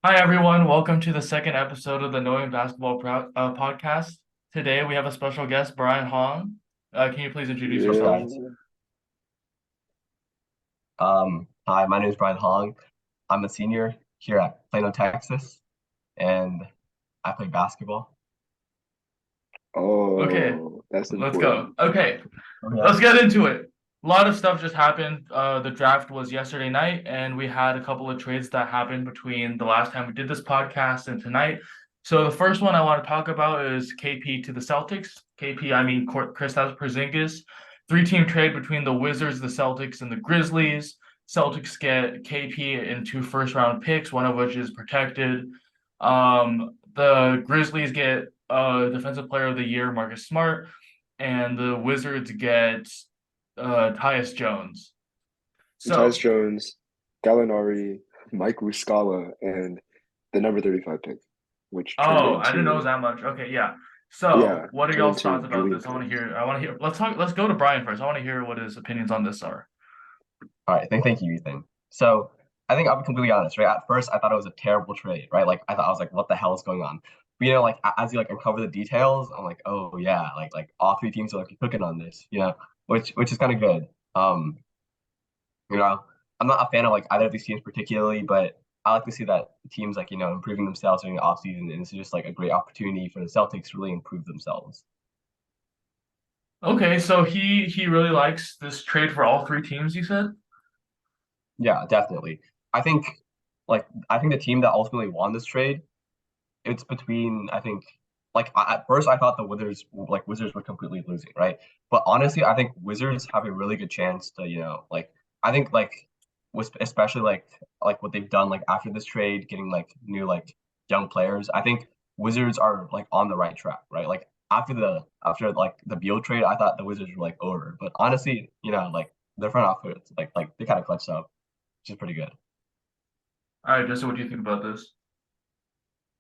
Hi, everyone. Welcome to the second episode of the Knowing Basketball podcast. Today, we have a special guest, Brian Hong. Can you please introduce What's up, yourself? guys? Hi, my name is Brian Hong. I'm a senior here at Plano, Texas, and I play basketball. Okay, That's let's go. important. Okay, Okay. let's get into it. A lot of stuff just happened. The draft was yesterday night, and we had a couple of trades that happened between the last time we did this podcast and tonight. So the first one I want to talk about is KP to the Celtics. KP, I mean Kristaps Porzingis. Three-team trade between the Wizards, the Celtics, and the Grizzlies. Celtics get KP and two first-round picks, one of which is protected. The Grizzlies get Defensive Player of the Year, Marcus Smart, and the Wizards get Tyus Jones. Tyus So, Jones, Gallinari, Mike Muscala, and the number 35 pick, which turned oh, I didn't know it was into, that much. Okay, yeah. So, yeah, what are turned y'all's into thoughts about Julian this? I want to Phillips. hear. I want to hear. Let's talk. Let's go to Brian first. I want to hear what his opinions on this are. All right, thank you, Ethan. So I think I'll be completely honest, right? At first, I thought it was a terrible trade, right? Like I was like, what the hell is going on? But like as you like uncover the details, I'm like, oh yeah, like all three teams are like cooking on this, which is kind of good. Um, You know, I'm not a fan of like either of these teams particularly, but I like to see that teams like, improving themselves during the offseason. And it's just like a great opportunity for the Celtics to really improve themselves. Okay, so he really likes this trade for all three teams. You said. Yeah, definitely. I think I think the team that ultimately won this trade, it's between I think at first I thought the Wizards were completely losing, right? But honestly, I think Wizards have a really good chance to, I think was especially like what they've done like after this trade, getting like new like young players. I think Wizards are like on the right track, right? Like after like the Beal trade, I thought the Wizards were like over. But honestly, like their front office like they kind of clutched up, which is pretty good. All right, Justin, what do you think about this?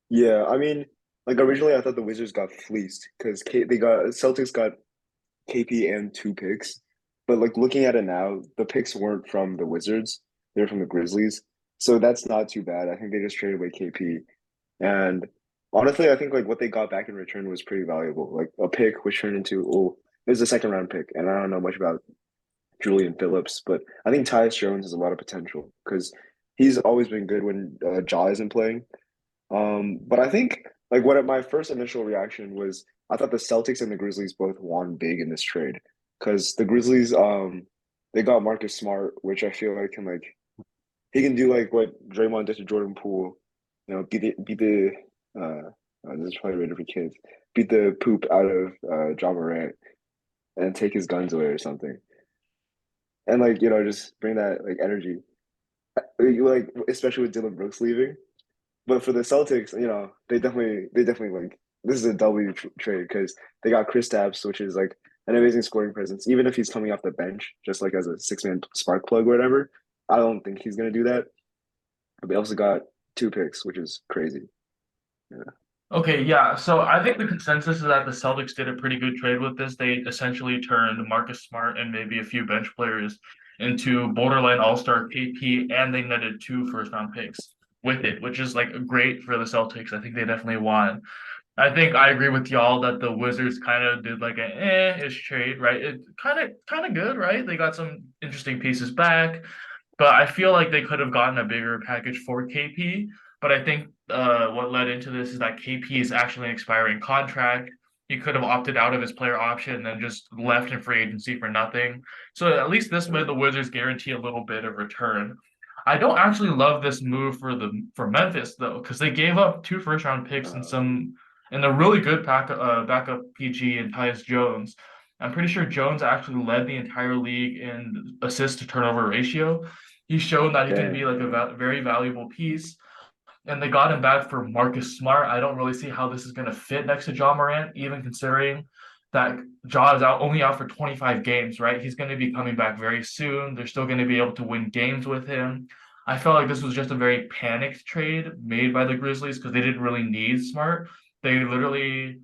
Yeah, I mean, like originally I thought the Wizards got fleeced because they got Celtics got KP and two picks. But like looking at it now, the picks weren't from the Wizards, they're from the Grizzlies. So that's not too bad. I think they just traded away KP. And honestly, I think like what they got back in return was pretty valuable. Like a pick which turned into, it was a second round pick. And I don't know much about Julian Phillips, but I think Tyus Jones has a lot of potential because he's always been good when Ja isn't playing. But I think like my first initial reaction was I thought the Celtics and the Grizzlies both won big in this trade because the Grizzlies they got Marcus Smart, which I feel like he can do like what Draymond did to Jordan Poole, beat the this is probably rated for kids, beat the poop out of John Morant and take his guns away or something, and like just bring that like energy, like especially with Dylan Brooks leaving. But for the Celtics, they definitely like this is a W trade because they got Kristaps, which is like an amazing scoring presence. Even if he's coming off the bench, just like as a six-man spark plug or whatever, I don't think he's gonna do that. But they also got two picks, which is crazy. Yeah. Okay, yeah. So I think the consensus is that the Celtics did a pretty good trade with this. They essentially turned Marcus Smart and maybe a few bench players into borderline all-star KP, and they netted two first-round picks with it, which is like great for the Celtics. I think they definitely won. I think I agree with y'all that the Wizards kind of did like an ish trade, right? It kind of good, right? They got some interesting pieces back, but I feel like they could have gotten a bigger package for KP. But I think what led into this is that KP is actually an expiring contract. He could have opted out of his player option and then just left in free agency for nothing. So at least this way the Wizards guarantee a little bit of return. I don't actually love this move for Memphis though, because they gave up two first round picks and a really good backup PG and Tyus Jones. I'm pretty sure Jones actually led the entire league in assist to turnover ratio. He's shown that he can be Dang. like a very valuable piece. And they got him back for Marcus Smart. I don't really see how this is going to fit next to John Morant, even considering that Ja is only out for 25 games, right? He's going to be coming back very soon. They're still going to be able to win games with him. I felt like this was just a very panicked trade made by the Grizzlies because they didn't really need Smart. They literally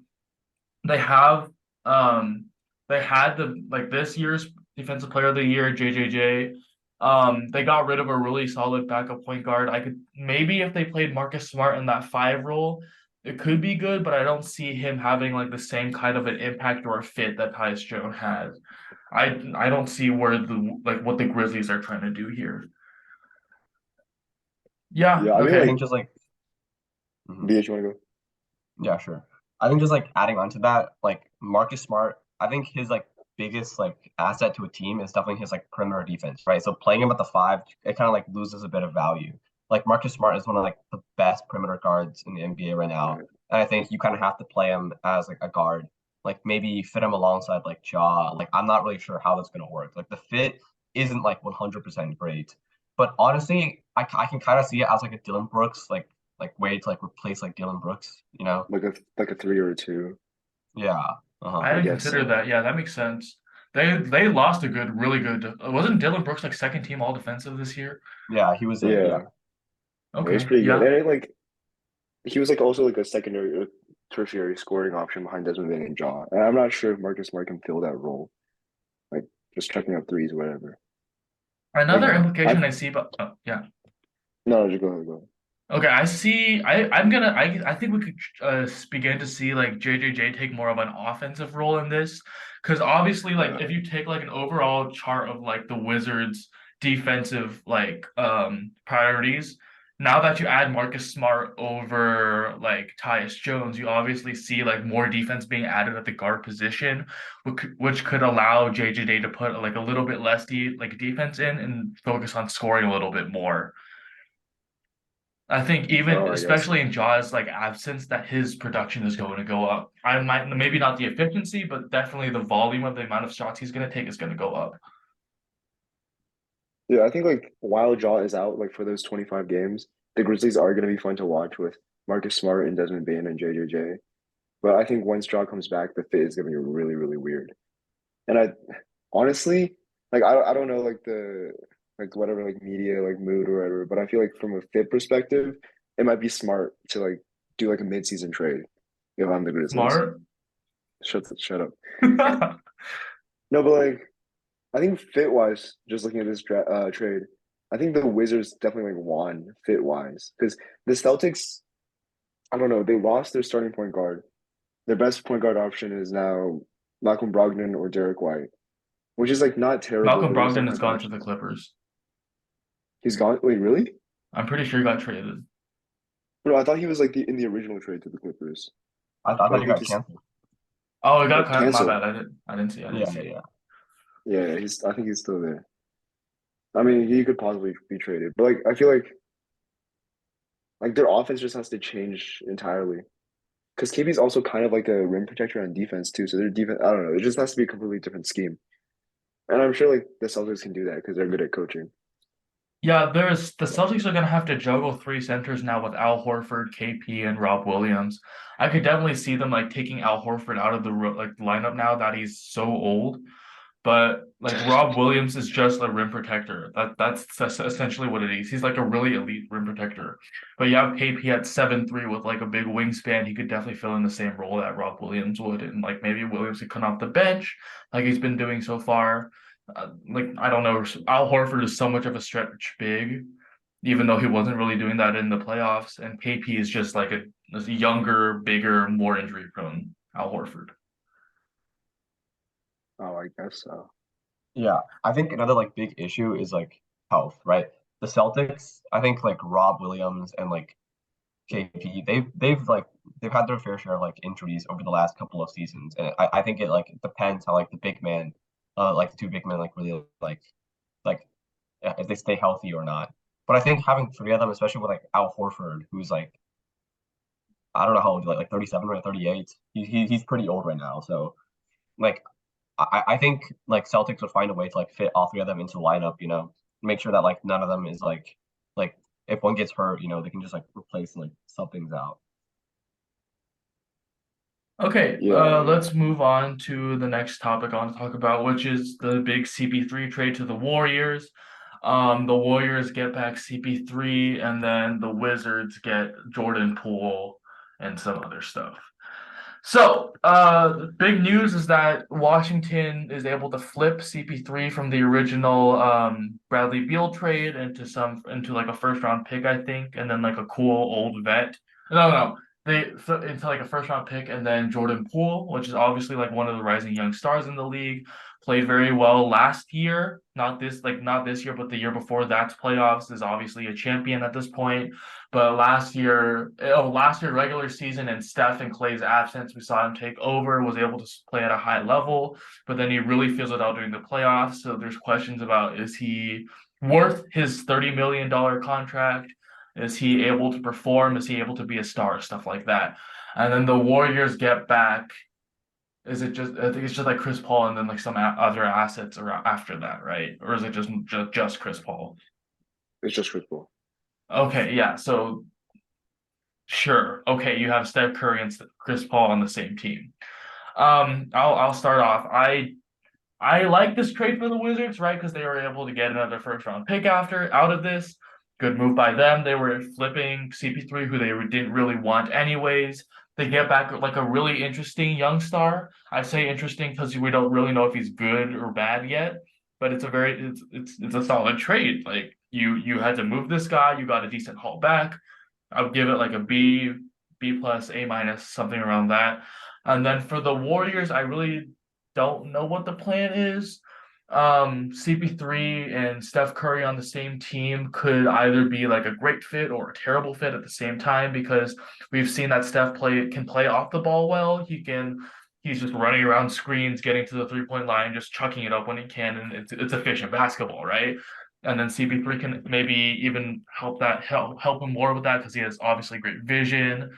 they have um they had the like this year's defensive player of the year, JJJ. They got rid of a really solid backup point guard. I could maybe if they played Marcus Smart in that five role, it could be good, but I don't see him having like the same kind of an impact or a fit that Tyus Jones has. I don't see where the like what the Grizzlies are trying to do here. Yeah, Yeah, I mean, I okay. think like, just like, mhm. BH, you want to go? Yeah, sure. I think just like adding on to that, like Marcus Smart, I think his like biggest like asset to a team is definitely his like perimeter defense, right? So playing him at the five, it kind of like loses a bit of value. Like Marcus Smart is one of like the best perimeter guards in the NBA right now, Right. and I think you kind of have to play him as like a guard, like maybe fit him alongside like Jaw. Like I'm not really sure how that's gonna work. Like the fit isn't like 100% great, but honestly, I can kind of see it as like a Dylan Brooks like way to like replace like Dylan Brooks, you know? Like a three or a two, Yeah. Uh-huh. I I didn't guess consider so. that. Yeah, that makes sense. They lost a good, really good. Wasn't Dylan Brooks like second team all defensive this year? Yeah, he was yeah. Yeah, it was Okay, pretty good. yeah. And like he was like also like a secondary or tertiary scoring option behind Desmond Bain and Jaw. And I'm not sure if Marcus Smart can fill that role, like just chucking up threes or whatever. Like Another I implication I see, but yeah. no, just go ahead, go ahead. Okay, I see. I think we could begin to see like JJJ take more of an offensive role in this, because obviously like if you take like an overall chart of like the Wizards' defensive like priorities, now that you add Marcus Smart over like Tyus Jones, you obviously see like more defense being added at the guard position, which could allow JJJ to put like a little bit less defense in and focus on scoring a little bit more. I think even Oh, I guess especially so. in Jaw's like absence, that his production is going to go up. I might maybe not the efficiency, but definitely the volume of the amount of shots he's going to take is going to go up. Yeah, I think like while Jaw is out, like for those 25 games, the Grizzlies are going to be fun to watch with Marcus Smart and Desmond Bain and JJJ. But I think once Jaw comes back, the fit is going to be really, really weird. And I honestly, like I don't know like the like whatever like media like mood or whatever, but I feel like from a fit perspective, it might be smart to like do like a mid-season trade if I'm the Grizzlies. Smart. Shut up. No, but like I think fit wise, just looking at this trade, I think the Wizards definitely like won fit wise because the Celtics, I don't know, they lost their starting point guard. Their best point guard option is now Malcolm Brogdon or Derek White, which is like not terrible, Malcolm but you still Brogdon has have gone to the options. Clippers. He's gone. Wait, really? I'm pretty sure he got traded. No, I thought he was like in the original trade to the Clippers, I but thought I he think got he's canceled. Oh, he got like cut. My canceled. bad. I didn't Yeah, see. yeah. Yeah, he's. I think he's still there. I mean, he could possibly be traded, but like I feel like their offense just has to change entirely. Because KB's also kind of like a rim protector on defense too. So their defense, I don't know, it just has to be a completely different scheme. And I'm sure like the Celtics can do that because they're good at coaching. Yeah, there's the Celtics are gonna have to juggle three centers now with Al Horford, KP, and Rob Williams. I could definitely see them like taking Al Horford out of the like lineup now that he's so old. But like Rob Williams is just a rim protector. That's essentially what it is. He's like a really elite rim protector. But you have KP at 7'3" with like a big wingspan. He could definitely fill in the same role that Rob Williams would, and like maybe Williams could come off the bench like he's been doing so far. Like I don't know, Al Horford is so much of a stretch big, even though he wasn't really doing that in the playoffs. And KP is just like a younger, bigger, more injury prone Al Horford. Oh, I guess so. Yeah. I think another like big issue is like health, right? The Celtics, I think like Rob Williams and like KP, they've had their fair share of like injuries over the last couple of seasons. And I think it like depends how like the big man like the two big men like really like if they stay healthy or not. But I think having three of them, especially with like Al Horford, who's like I don't know how old, like 37 or 38. He's pretty old right now. So like I think like Celtics would find a way to like fit all three of them into the lineup, make sure that like none of them is like if one gets hurt, they can just like replace and like sub things out. Okay, Yeah, yeah. let's move on to the next topic I want to talk about, which is the big CP3 trade to the Warriors. The Warriors get back CP3, and then the Wizards get Jordan Poole and some other stuff. So, big news is that Washington is able to flip CP3 from the original Bradley Beal trade into like a first round pick, I think, and then like a cool old vet. No, into like a first round pick, and then Jordan Poole, which is obviously like one of the rising young stars in the league, played very well last year. Not this year, but the year before that's playoffs, is obviously a champion at this point. But last year regular season and Steph and Clay's absence, we saw him take over, was able to play at a high level, but then he really fizzled out during the playoffs. So there's questions about, is he worth his $30 million contract? Is he able to perform? Is he able to be a star? Stuff like that. And then the Warriors get back. Is it just? I think it's just like Chris Paul and then like some other assets around after that, right? Or is it just Chris Paul? It's just Chris Paul. Okay, yeah. So sure. Okay, you have Steph Curry and Chris Paul on the same team. I'll start off. I like this trade for the Wizards, right? Because they were able to get another first round pick out of this. Good move by them. They were flipping CP3, who they didn't really want anyways. They get back like a really interesting young star. I say interesting because we don't really know if he's good or bad yet, but it's a solid trade. Like you had to move this guy, you got a decent haul back. I would give it like a B plus, A minus, something around that. And then for the Warriors, I really don't know what the plan is. CP3 and Steph Curry on the same team could either be like a great fit or a terrible fit at the same time, because we've seen that Steph can play off the ball well. He's just running around screens, getting to the 3 point line, just chucking it up when he can, and it's efficient basketball, right? And then CP3 can maybe even help him more with that because he has obviously great vision,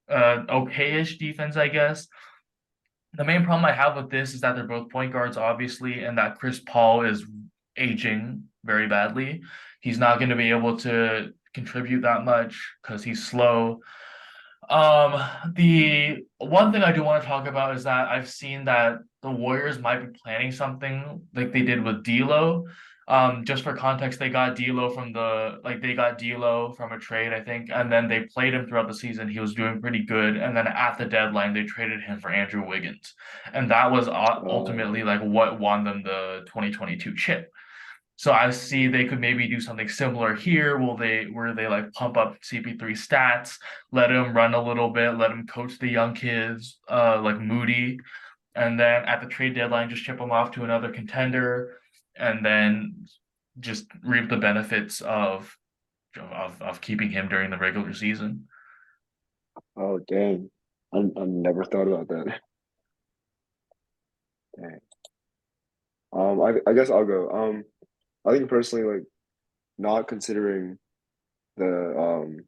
okay-ish defense, I guess. The main problem I have with this is that they're both point guards, obviously, and that Chris Paul is aging very badly. He's not going to be able to contribute that much because he's slow. The one thing I do want to talk about is that I've seen that the Warriors might be planning something like they did with D'Lo. Just for context, they got D'Lo from a trade, I think, and then they played him throughout the season. He was doing pretty good, and then at the deadline, they traded him for Andrew Wiggins, and that was ultimately like what won them the 2022 chip. So I see they could maybe do something similar here. Where they like pump up CP3 stats, let him run a little bit, let him coach the young kids, like Moody, and then at the trade deadline, just ship him off to another contender, and then just reap the benefits of keeping him during the regular season. Oh dang. I never thought about that. Dang. I guess I'll go. I think personally, like not considering the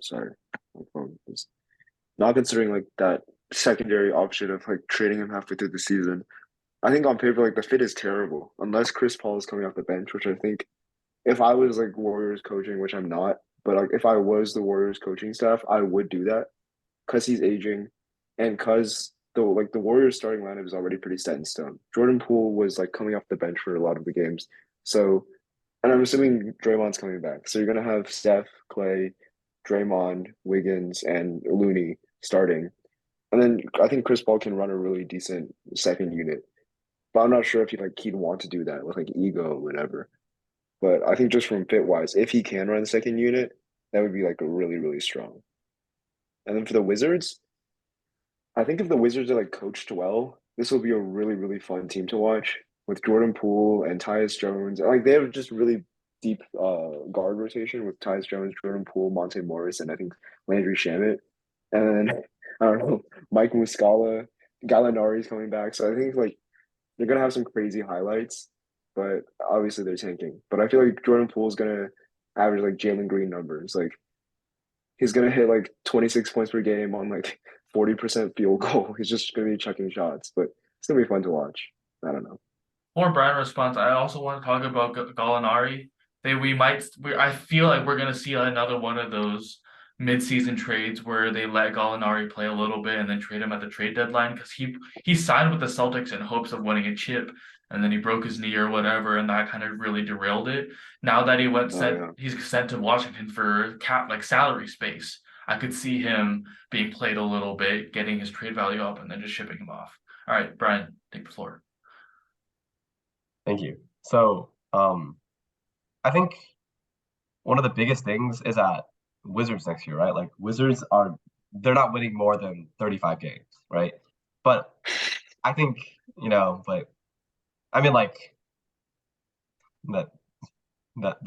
sorry, my phone is not considering like that secondary option of like trading him halfway through the season. I think on paper, like the fit is terrible unless Chris Paul is coming off the bench, which I think if I was like Warriors coaching, which I'm not, but like if I was the Warriors coaching staff, I would do that because he's aging and because the Warriors starting lineup is already pretty set in stone. Jordan Poole was like coming off the bench for a lot of the games. So and I'm assuming Draymond's coming back. So you're gonna have Steph, Clay, Draymond, Wiggins, and Looney starting. And then I think Chris Paul can run a really decent second unit. But I'm not sure if he'd want to do that with like ego or whatever. But I think just from fit wise, if he can run the second unit, that would be like a really, really strong. And then for the Wizards, I think if the Wizards are like coached well, this will be a really, really fun team to watch with Jordan Poole and Tyus Jones. Like they have just really deep guard rotation with Tyus Jones, Jordan Poole, Monte Morris, and I think Landry Shamet. And then I don't know, Mike Muscala, Gallinari's coming back. So I think like they're gonna have some crazy highlights, but obviously they're tanking. But I feel like Jordan Poole's gonna average like Jalen Green numbers. Like he's gonna hit like 26 points per game on like 40% field goal. He's just gonna be chucking shots, but it's gonna be fun to watch. I don't know. For Brian response, I also want to talk about Gallinari. I feel like we're gonna see another one of those mid-season trades where they let Gallinari play a little bit and then trade him at the trade deadline because he signed with the Celtics in hopes of winning a chip, and then he broke his knee or whatever, and that kind of really derailed it. Now that Oh yeah. he's sent to Washington for cap like salary space. I could see him being played a little bit, getting his trade value up, and then just shipping him off. All right, Brian, take the floor. Thank you. So, I think one of the biggest things is that Wizards next year, right? Like they're not winning more than 35 games, right? But I think, but I mean like that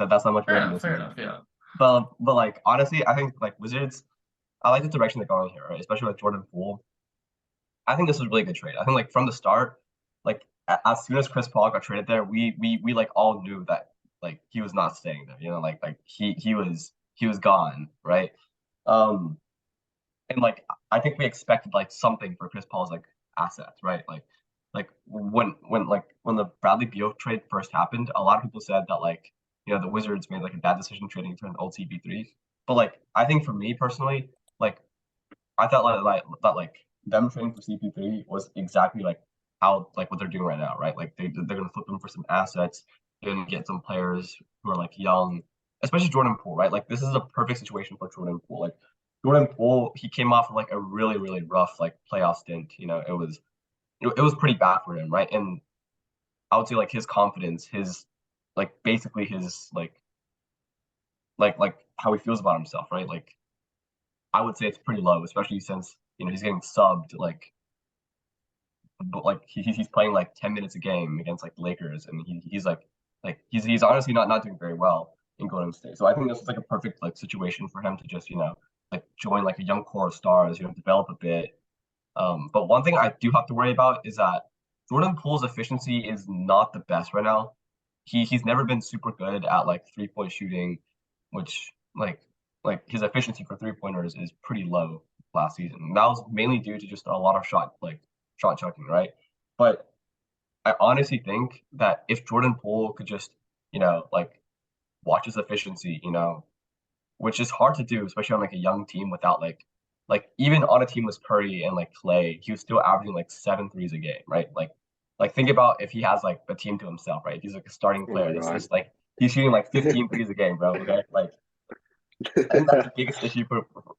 that's not much better than this Fair season. enough, yeah. But like honestly, I think like Wizards, I like the direction they're going here, right? Especially with Jordan Poole. I think this was a really good trade. I think like from the start, like as soon as Chris Paul got traded there, we like all knew that like he was not staying there. Like he was gone, right? Um, and like I think we expected like something for Chris Paul's like assets, right? Like when the Bradley Beal trade first happened, a lot of people said that like the Wizards made like a bad decision trading for an old CP3. But like I think for me personally, like I thought like them trading for CP3 was exactly like how like what they're doing right now, right? Like they're gonna flip them for some assets, they're gonna get some players who are like young, especially Jordan Poole, right? Like this is a perfect situation for Jordan Poole. Like Jordan Poole, he came off of like a really really rough like playoff stint. It was pretty bad for him, right? And I would say like his confidence, his like basically his like how he feels about himself, right? Like I would say it's pretty low, especially since he's getting subbed but like he's playing like 10 minutes a game against like the Lakers, and he's honestly not doing very well in Golden State. So I think this is like a perfect like situation for him to just like join like a young core of stars, develop a bit. But one thing I do have to worry about is that Jordan Poole's efficiency is not the best right now. He's never been super good at like 3-point shooting, which like his efficiency for 3-pointers is pretty low last season. And that was mainly due to just a lot of shot chucking, right? But I honestly think that if Jordan Poole could just, like watch his efficiency, which is hard to do, especially on like a young team without like even on a team with Curry and like Clay, he was still averaging like 7 threes a game, right? Like think about if he has like a team to himself, right? He's like a starting Oh player. my This God. is like he's shooting like 15 threes a game, bro. Okay, like I think that's the biggest issue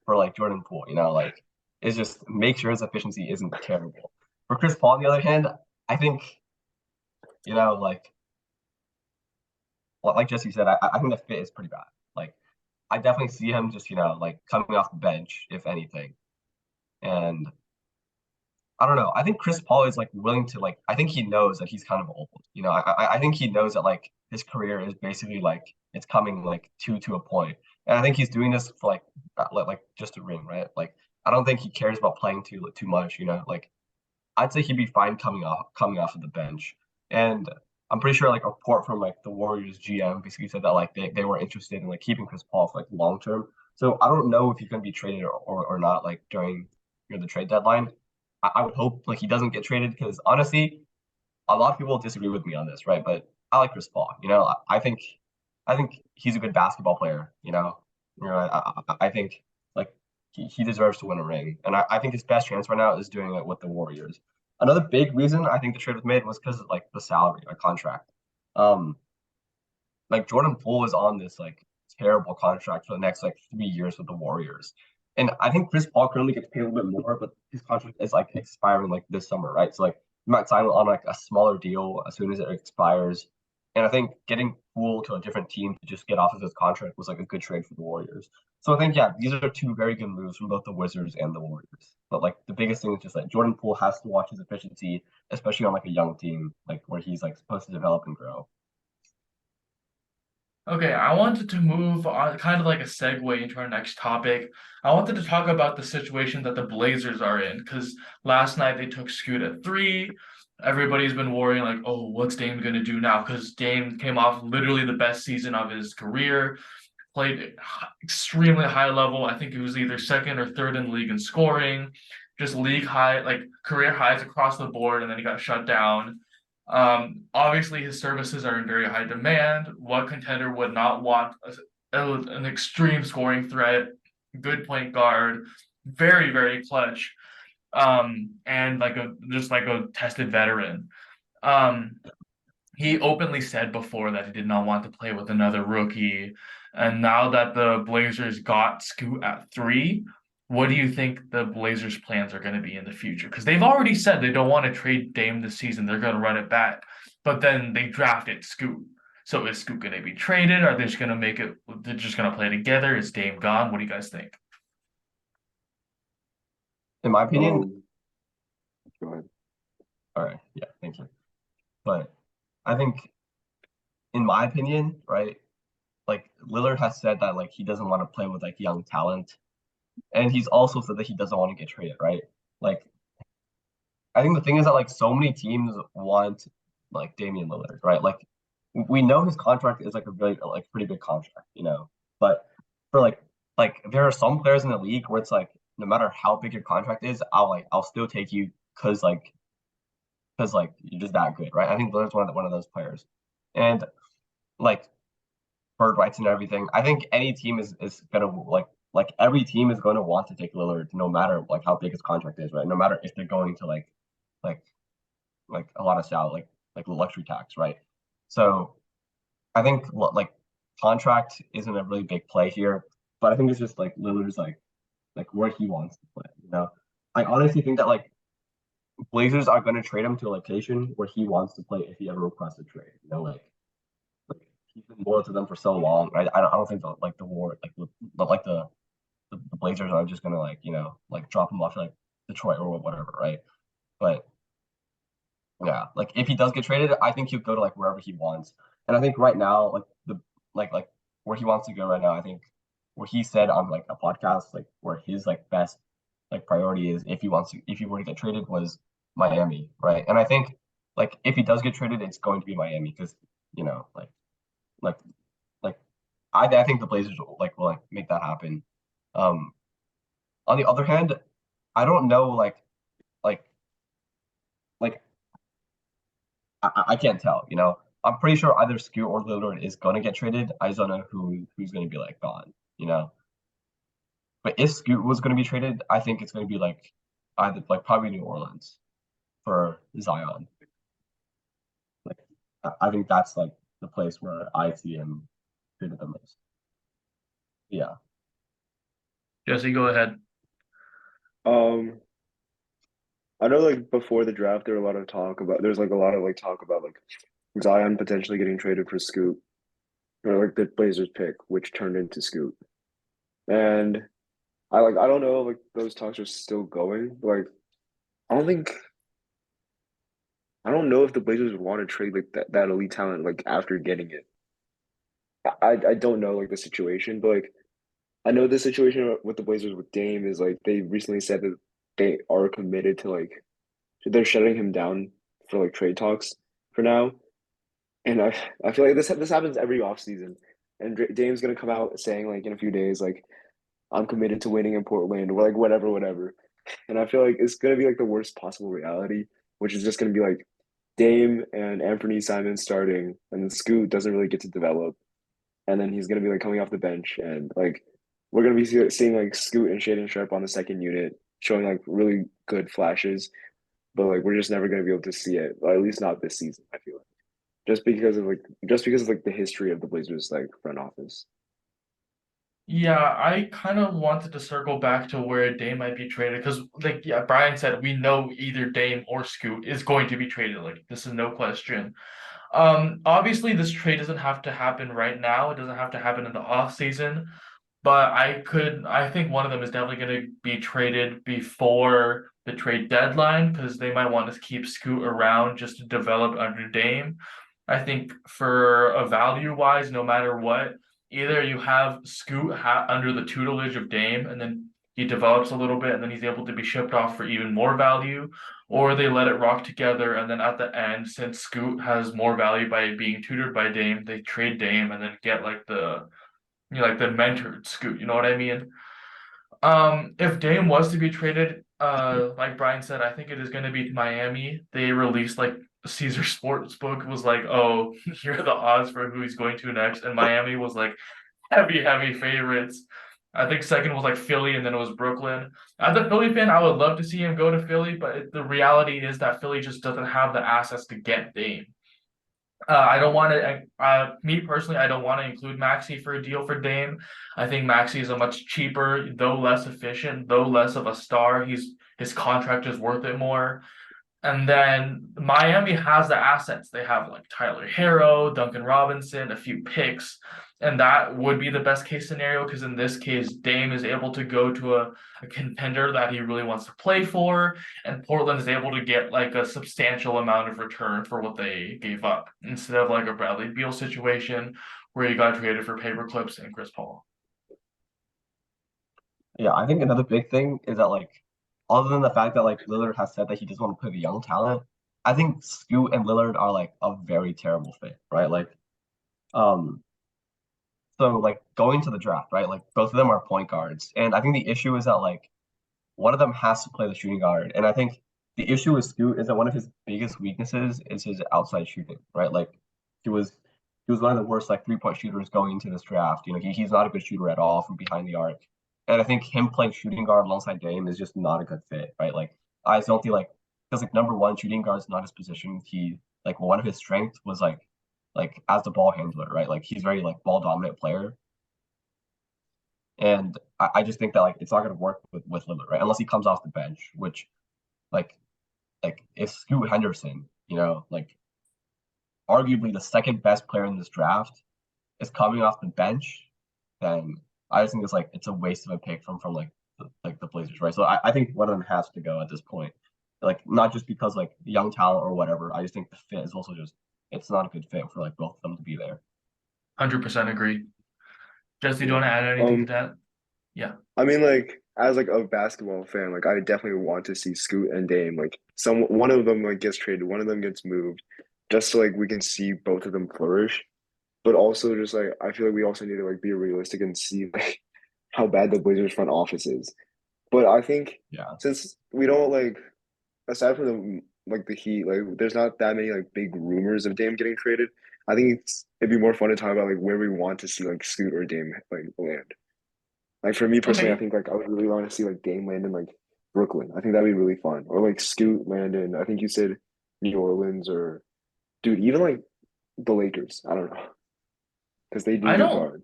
for like Jordan Poole. Like is just make sure his efficiency isn't terrible. For Chris Paul, on the other hand, I think like Jesse said, I think the fit is pretty bad. Like I definitely see him just like coming off the bench if anything, and I don't know. I think Chris Paul is like willing to like. I think he knows that he's kind of old. I think he knows that like his career is basically like it's coming like to a point, and I think he's doing this for like just a ring, right? Like I don't think he cares about playing too much. Like I'd say he'd be fine coming off of the bench, and I'm pretty sure like a report from like the Warriors GM basically said that like they were interested in like keeping Chris Paul for like long term. So I don't know if he's gonna be traded or not like during the trade deadline. I would hope like he doesn't get traded because honestly, a lot of people disagree with me on this, right? But I like Chris Paul. I think he's a good basketball player. I think like he deserves to win a ring, and I think his best chance right now is doing it with the Warriors. Another big reason I think the trade was made was because of like the salary, like contract. Um, like Jordan Poole is on this like terrible contract for the next like 3 years with the Warriors. And I think Chris Paul currently gets paid a little bit more, but his contract is like expiring like this summer, right? So like he might sign on like a smaller deal as soon as it expires. And I think getting Poole to a different team to just get off of his contract was like a good trade for the Warriors. So I think yeah, these are two very good moves from both the Wizards and the Warriors. But like the biggest thing is just that Jordan Poole has to watch his efficiency, especially on like a young team, like where he's like supposed to develop and grow. Okay, I wanted to move on, kind of like a segue into our next topic. I wanted to talk about the situation that the Blazers are in, because last night they took Scoot at three. Everybody's been worrying, like, oh, what's Dame going to do now? Because Dame came off literally the best season of his career, played extremely high level. I think he was either second or third in the league in scoring, just league high, like career highs across the board, and then he got shut down. Obviously, his services are in very high demand. What contender would not want an extreme scoring threat, good point guard, very, very clutch, and like a just like a tested veteran. Um, he openly said before that he did not want to play with another rookie. And now that the Blazers got Scoot at 3, what do you think the Blazers' plans are going to be in the future? Because they've already said they don't want to trade Dame this season. They're going to run it back. But then they drafted Scoot. So is Scoot going to be traded? Are they just going to make it? They're just going to play together? Is Dame gone? What do you guys think? In my opinion, Go ahead. all right, yeah, thank you. But I think, in my opinion, right, like Lillard has said that like he doesn't want to play with like young talent, and he's also said that he doesn't want to get traded, right? Like I think the thing is that like so many teams want like Damian Lillard, right? Like we know his contract is like a really like pretty big contract, you know. But for like there are some players in the league where it's like no matter how big your contract is, I'll still take you because you're just that good, right? I think Lillard's one of those players. And like bird rights and everything, I think any team is gonna like every team is going to want to take Lillard no matter like how big his contract is, right? No matter if they're going to like a lot of salary, like luxury tax, right? So I think like contract isn't a really big play here, but I think it's just like Lillard's like where he wants to play. You know, I honestly think that like Blazers are going to trade him to a location where he wants to play if he ever requests a trade. You know, like he's been loyal to them for so long. Right? I don't think like the war like the Blazers are just gonna like like drop him off to like Detroit or whatever, right? But yeah, like if he does get traded, I think he'll go to like wherever he wants. And I think right now, like like where he wants to go right now, I think where he said on like a podcast, like where his like best like priority is if he were to get traded was Miami, right? And I think like if he does get traded, it's going to be Miami because you know like like I think the Blazers will like make that happen. Um, on the other hand, I don't know like like I can't tell, you know. I'm pretty sure either Scoot or Lillard is gonna get traded. I just don't know who's gonna be like gone, you know. But if Scoot was gonna be traded, I think it's gonna be like either like probably New Orleans for Zion. Like I think that's like the place where I see him traded the most. Yeah. Jesse, go ahead. Um, I know like before the draft there were a lot of talk about there's like a lot of like talk about like Zion potentially getting traded for Scoot or like the Blazers pick, which turned into Scoot. And I don't know if like those talks are still going. Like I don't think I don't know if the Blazers would want to trade like that elite talent like after getting it. I don't know like the situation, but like I know the situation with the Blazers with Dame is like they recently said that they are committed to like they're shutting him down for like trade talks for now. And I feel like this happens every offseason. And Dame's gonna come out saying like in a few days like I'm committed to winning in Portland or like whatever. And I feel like it's gonna be like the worst possible reality, which is just gonna be like Dame and Anthony Simon starting, and then Scoot doesn't really get to develop, and then he's gonna be like coming off the bench, and like we're gonna be seeing like Scoot and Shaden Sharp on the second unit, showing like really good flashes, but like we're just never gonna be able to see it, or at least not this season. I feel like just because of like the history of the Blazers like front office. Yeah, I kind of wanted to circle back to where Dame might be traded because, like, yeah, Brian said, we know either Dame or Scoot is going to be traded. Like, this is no question. Obviously, this trade doesn't have to happen right now. It doesn't have to happen in the off season, but I think one of them is definitely going to be traded before the trade deadline because they might want to keep Scoot around just to develop under Dame. I think for a value wise, no matter what, either you have Scoot under the tutelage of Dame and then he develops a little bit and then he's able to be shipped off for even more value, or they let it rock together and then at the end, since Scoot has more value by being tutored by Dame, they trade Dame and then get like the mentored Scoot, you know what I mean? If Dame was to be traded, like Brian said, I think it is going to be to Miami. They released like Caesar Sportsbook was like, oh, here are the odds for who he's going to next, and Miami was like heavy favorites. I think second was like Philly, and then it was Brooklyn. As a Philly fan, I would love to see him go to Philly, but the reality is that Philly just doesn't have the assets to get Dame. I don't want to. Me personally, I don't want to include Maxey for a deal for Dame. I think Maxey is a much cheaper, though less efficient, though less of a star. His contract is worth it more. And then Miami has the assets. They have like Tyler Harrow, Duncan Robinson, a few picks. And that would be the best case scenario because in this case, Dame is able to go to a contender that he really wants to play for, and Portland is able to get like a substantial amount of return for what they gave up instead of like a Bradley Beal situation where he got traded for paper clips and Chris Paul. Yeah, I think another big thing is that like other than the fact that like Lillard has said that he doesn't want to play the young talent, I think Scoot and Lillard are like a very terrible fit, right? Um so like going to the draft, right? Like both of them are point guards. And I think the issue is that like one of them has to play the shooting guard. And I think the issue with Scoot is that one of his biggest weaknesses is his outside shooting, right? Like he was he was one of the worst like 3-point shooters going into this draft. He's not a good shooter at all from behind the arc. And I think him playing shooting guard alongside Dame is just not a good fit, right? Like I just don't feel like because like number one, shooting guard is not his position. He like one of his strengths was like as the ball handler, right? Like he's very like ball dominant player. And I just think that like it's not gonna work with Lillard, right? Unless he comes off the bench, which like if Scoot Henderson, like arguably the second best player in this draft is coming off the bench, then I just think it's a waste of a pick from like the Blazers, right? So I think one of them has to go at this point. Like not just because like young talent or whatever. I just think the fit is also just it's not a good fit for like both of them to be there. 100% agree. Jesse, do you Yeah. want to add anything to that? Yeah. I mean, like as like a basketball fan, like I definitely want to see Scoot and Dame, like one of them like gets traded, one of them gets moved, just so like we can see both of them flourish. But also just like I feel like we also need to like be realistic and see like how bad the Blazers front office is. But I think Yeah. since we don't like aside from the Heat, like there's not that many like big rumors of Dame getting traded. I think it'd be more fun to talk about like where we want to see like Scoot or Dame like land. Like for me personally, I Okay. think like I would really want to see like Dame land in like Brooklyn. I think that'd be really fun. Or like Scoot land in I think you said New Orleans or dude, even like the Lakers. I don't know. Because they do I need don't guard.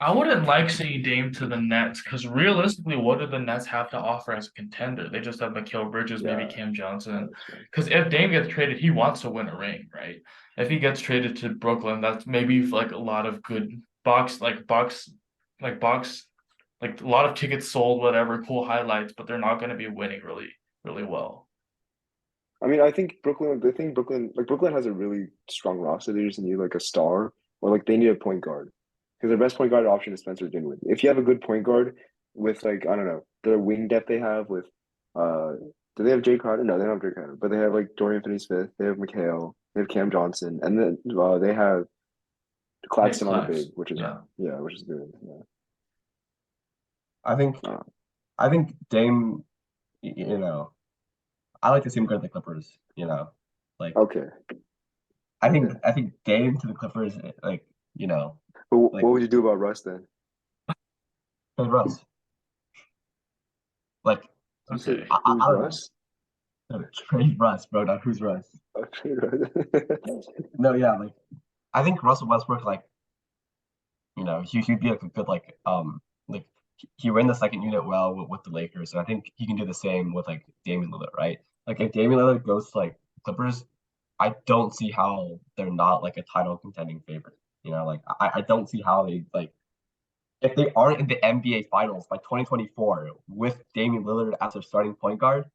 I wouldn't like seeing Dame to the Nets because realistically, what do the Nets have to offer as a contender? They just have Mikal Bridges, maybe Yeah, Cam Johnson. that's right. Because if Dame gets traded, he wants to win a ring, right? If he gets traded to Brooklyn, that's maybe like a lot of good box, like a lot of tickets sold, whatever, cool highlights, but they're not going to be winning really, really well. I mean, I think Brooklyn has a really strong roster. They just need like a star or like they need a point guard because their best point guard option is Spencer Dinwiddie. If you have a good point guard with like I don't know the wing depth they have with uh do they have Jay Crowder? No, they don't have Jay Crowder, but they have like Dorian Finney-Smith, they have McHale, they have Cam Johnson, and then they have Nick Claxton on the big, Clax. which is Yeah. yeah, which is good. Yeah. I think Uh, I think Dame, I like to see him go to the Clippers, Like okay. Okay. I think Dame to the Clippers, like, But like what would you do about Russ then? trade Russ. Like You said Okay. I who's don't know. Russ? No, trade Russ, bro. Not who's Russ. Okay, Russ. No, yeah, like I think Russell Westbrook, like, he'd be like a good like he ran the second unit well with the Lakers, and I think he can do the same with like Damian Lillard, right? Like if Damian Lillard goes to like Clippers, I don't see how they're not like a title contending favorite. Like I don't see how they like if they aren't in the NBA Finals by 2024 with Damian Lillard as their starting point guard,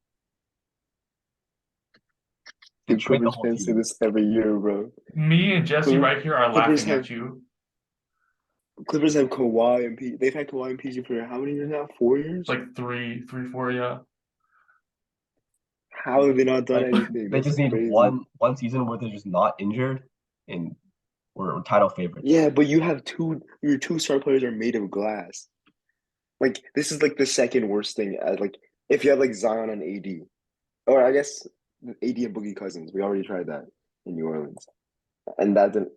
they Dude, trade the Clippers whole fans say team. this every year, bro. Me and Jesse Clippers, right here are Clippers laughing have at you. Clippers have Kawhi and PG. They've had Kawhi and PG for how many years now? 4 years? Like three, four, yeah. How have they not done Like anything? they That's just need crazy. one season where they're just not injured and we're title favorites. Yeah, but your two star players are made of glass. Like this is like the second worst thing. Like if you have like Zion and AD, or I guess AD and Boogie Cousins. We already tried that in New Orleans, and that didn't.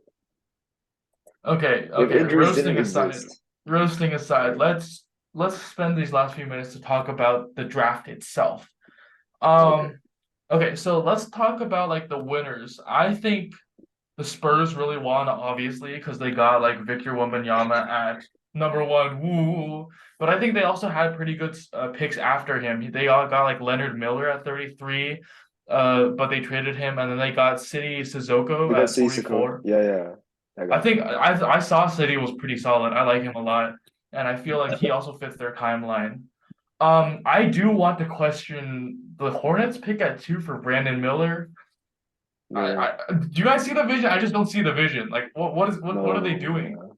Okay, If okay. injuries didn't exist, Roasting aside, okay, let's spend these last few minutes to talk about the draft itself. okay, Um, okay, so let's talk about like the winners. I think the the Spurs really won, obviously, because they got like Victor Wembanyama at number one. Woo! But I think they also had pretty good picks after him. They all got like Leonard Miller at 33, but they traded him, and then they got City They Sissoko got at Sissoko. 44. Yeah. That I guy. think I saw City was pretty solid. I like him a lot, and I feel like he also fits their timeline. I do want to question the Hornets pick at 2 for Brandon Miller. Yeah. Do you guys see the vision? I just don't see the vision. Like, what are they No. doing? Yeah. No,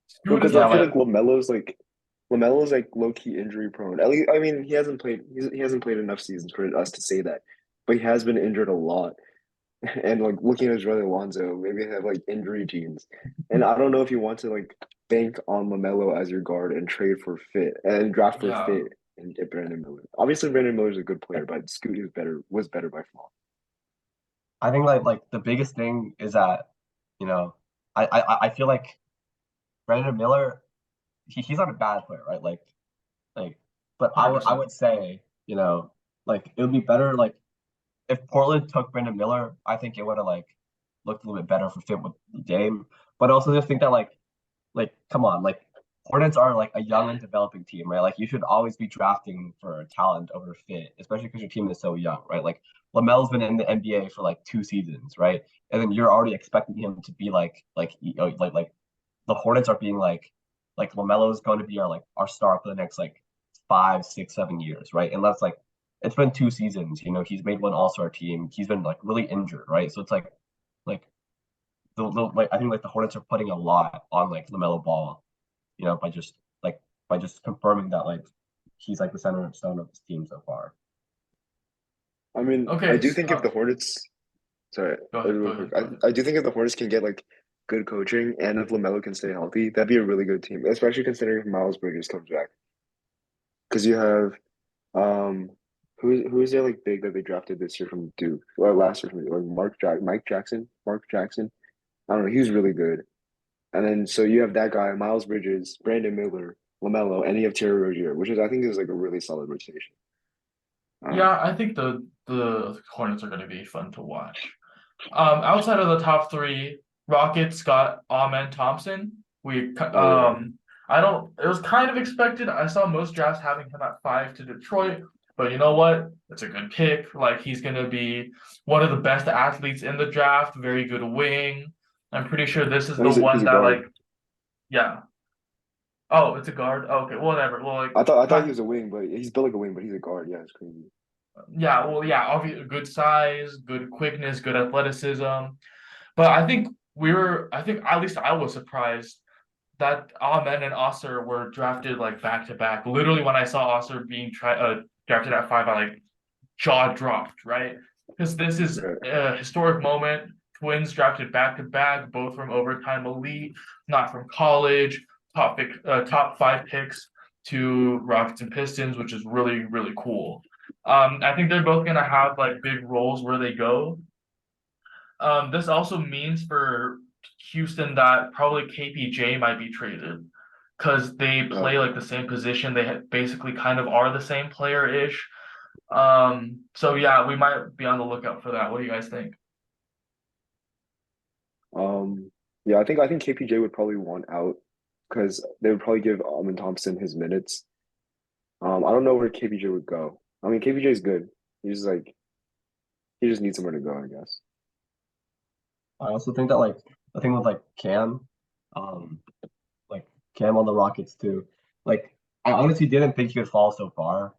Scoot is because a I Yeah, feel like like Lamelo's like low key injury prone. At least I mean he hasn't played enough seasons for us to say that, but he has been injured a lot. And like looking at Israeli Alonso, maybe they have like injury genes. And I don't know if you want to like bank on Lamelo as your guard and trade for fit and draft for yeah. fit and get Brandon Miller. Obviously, Brandon Miller's a good player, but Scoot is better by far. I think like the biggest thing is that, you know, I feel like Brandon Miller, he's not a bad player, right? Like, but I would 100%. say, like it would be better like if Portland took Brandon Miller, I think it would have like looked a little bit better for fit with Dame. But also just think that like come on, like Hornets are like a young and developing team, right? Like you should always be drafting for talent over fit, especially because your team is so young, right? Like Lamel's been in the NBA for like 2 seasons, right? And then you're already expecting him to be like the Hornets are being like LaMelo is going to be our star for the next like 5, 6, 7 years, right? And that's like it's been 2 seasons, he's made one All-Star team. He's been like really injured, right? So it's like like I think like the Hornets are putting a lot on like LaMelo Ball, by just confirming that like he's like the center stone of this team so far. I mean, I Okay. do think if the Hornets, sorry, Go ahead. Go real quick, ahead. Go ahead. I do think if the Hornets can get like good coaching and if Lamelo can stay healthy, that'd be a really good team, especially considering if Miles Bridges comes back. Because you have Um, who's their like big that they drafted this year from Duke or last year from Duke, like Mark Jackson. I don't know. He was really good. And then so you have that guy, Miles Bridges, Brandon Miller, Lamelo, and you have Terry Rozier, which is I think is like a really solid rotation. Um, Yeah, I think the Hornets are going to be fun to watch. Outside of the top three, Rockets got Amen Thompson. oh yeah, I don't. It was kind of expected. I saw most drafts having him at 5 to Detroit, but you know what? It's a good pick. Like he's gonna be one of the best athletes in the draft. Very good wing. I'm pretty sure this is no, the he's one a that guard. like, yeah. Oh, it's a guard. Oh, okay, whatever. Well, like, I thought he kind was a wing, but he's built like a wing, but he's a guard. Yeah, it's crazy. yeah. Well, yeah. Obviously, good size, good quickness, good athleticism. But I think at least I was surprised that Ahmed and Osser were drafted like back to back. Literally, when I saw Osser being drafted at 5, I like jaw dropped, right? Because this is Right. a historic moment. Twins drafted back to back, both from overtime elite, not from college. Top 5 picks to Rockets and Pistons, which is really really cool. I think they're both gonna have like big roles where they go. This also means for Houston that probably KPJ might be traded because they play Oh, like the same position. They basically kind of are the same player-ish. So yeah, we might be on the lookout for that. What do you guys think? yeah, I think KPJ would probably want out because they would probably give Alvin Thompson his minutes. I don't know where KPJ would go. I mean, KPJ is good. He's like he just needs somewhere to go, I guess. I also think that like the thing with like um, like Cam on the Rockets too. Like I honestly didn't think he would fall so far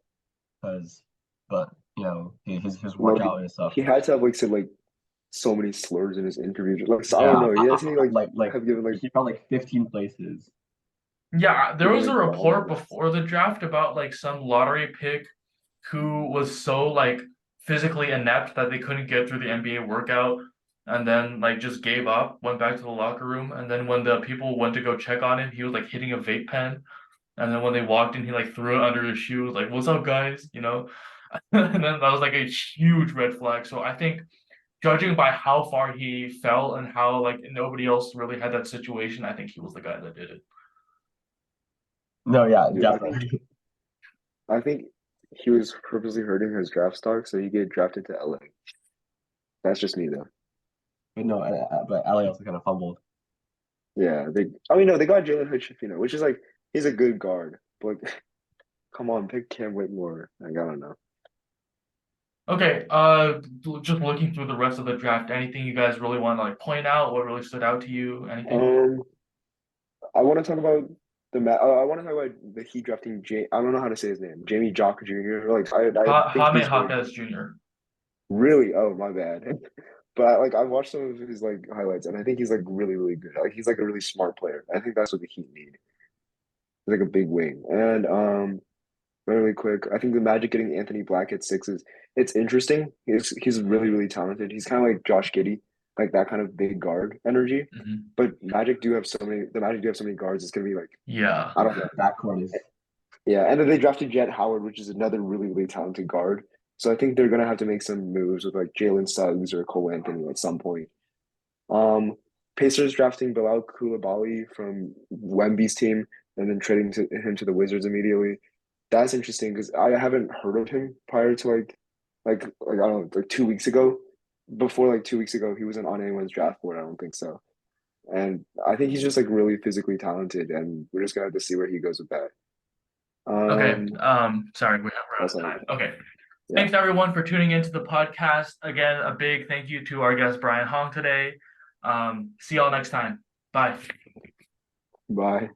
because, but his No, workout and stuff. he had to have like said like so many slurs in his interview. Like so, I don't Yeah, know. He has to like like have given like he felt like 15 places. Yeah, there given was a like bad report advice. before the draft about like some lottery pick who was so like physically inept that they couldn't get through the NBA workout and then like just gave up, went back to the locker room, and then when the people went to go check on him, he was like hitting a vape pen. And then when they walked in, he like threw it under his shoes, like, "What's up, guys?" And then that was like a huge red flag. So I think, judging by how far he fell and how like nobody else really had that situation, I think he was the guy that did it. No, yeah, Dude, definitely. I think he was purposely hurting his draft stock so he get drafted to LA. That's just me though. But no, but LA also kind of fumbled. Yeah, no, they got Jalen Hood-Schifino, which is like he's a good guard, but come on, pick Cam Whitmore. Like, I don't know. Okay, just looking through the rest of the draft, anything you guys really want to like point out? What really stood out to you? Anything? Um, I want to talk about I want to talk about the Heat drafting I don't know how to say his name. Jamie Jock Jr. Like I think Jaime he's really Jaquez Jr. really. Oh, my bad. But I've watched some of his like highlights, and I think he's like really really good. Like he's like a really smart player. I think that's what the Heat need. He's like a big wing. And really quick, I think the Magic getting Anthony Black at 6 is it's interesting. He's really really talented. He's kind of like Josh Giddey, like that kind of big guard energy. Mhm. But The Magic do have so many guards. It's gonna be like Yeah. I don't know. That court is Yeah, and then they drafted Jet Howard, which is another really really talented guard. So I think they're gonna have to make some moves with like Jalen Suggs or Cole Anthony at some point. Um, Pacers drafting Bilal Coulibaly from Wemby's team and then him to the Wizards immediately. That's interesting because I haven't heard of him prior to I don't know, like 2 weeks ago. Before like 2 weeks ago, he wasn't on anyone's draft board. I don't think so. And I think he's just like really physically talented, and we're just gonna have to see where he goes with that. Okay. Um, Sorry, we're out that's of all. time. Okay. Yeah. Thanks everyone for tuning into the podcast. Again, a big thank you to our guest Brian Hong today. See y'all next time. Bye. Bye.